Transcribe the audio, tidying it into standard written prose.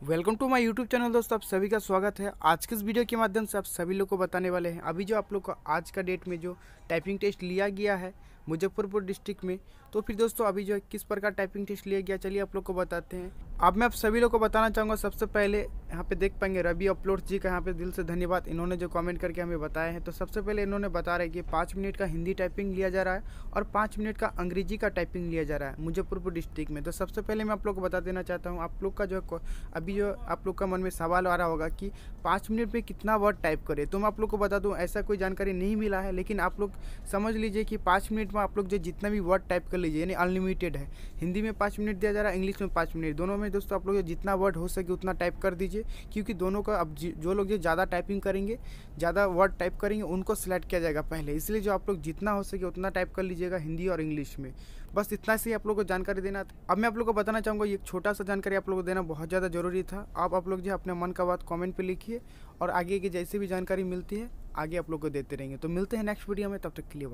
Welcome to my YouTube channel. दोस्तों आप सभी का स्वागत है। आज के इस वीडियो के माध्यम से आप सभी लोग को बताने वाले हैं अभी जो आप लोग को आज का डेट में जो टाइपिंग टेस्ट लिया गया है मुजफ्फरपुर डिस्ट्रिक्ट में। तो फिर दोस्तों अभी जो है किस प्रकार टाइपिंग टेस्ट लिया गया, चलिए आप लोग को बताते हैं। अब मैं आप सभी लोग को बताना चाहूँगा, सबसे पहले यहाँ पे देख पाएंगे रवि अपलोड्स जी का यहाँ पे दिल से धन्यवाद, इन्होंने जो कमेंट करके हमें बताया है। तो सबसे पहले इन्होंने बता रहे कि 5 मिनट का हिंदी टाइपिंग लिया जा रहा है और 5 मिनट का अंग्रेजी का टाइपिंग लिया जा रहा है मुजफ्फरपुर डिस्ट्रिक्ट में। तो सबसे पहले मैं आप लोग को बता देना चाहता हूँ, आप लोग का जो अभी जो आप लोग का मन में सवाल आ रहा होगा कि 5 मिनट में कितना वर्ड टाइप करें। तो मैं आप लोग को बता दूं ऐसा कोई जानकारी नहीं मिला है, लेकिन आप लोग समझ लीजिए कि 5 मिनट में आप लोग जो जितना भी वर्ड टाइप कर लीजिए, यानी अनलिमिटेड है। हिंदी में 5 मिनट दिया जा रहा है, इंग्लिश में 5 मिनट, दोनों में दोस्तों आप लोग जितना वर्ड हो सके उतना टाइप कर दीजिए। क्योंकि दोनों का अब जो लोग ज़्यादा टाइपिंग करेंगे, ज़्यादा वर्ड टाइप करेंगे, उनको सिलेक्ट किया जाएगा पहले। इसलिए जो आप लोग जितना हो सके उतना टाइप कर लीजिएगा हिंदी और इंग्लिश में। बस इतना से ही आप लोग को जानकारी देना था। अब मैं आप लोग को बताना चाहूँगा, ये छोटा सा जानकारी आप लोग को देना बहुत ज़्यादा ज़रूरी था। आप लोग जो अपने मन का बात कमेंट पे लिखिए और आगे की जैसे भी जानकारी मिलती है आगे आप लोग को देते रहेंगे। तो मिलते हैं नेक्स्ट वीडियो में, तब तक के लिए।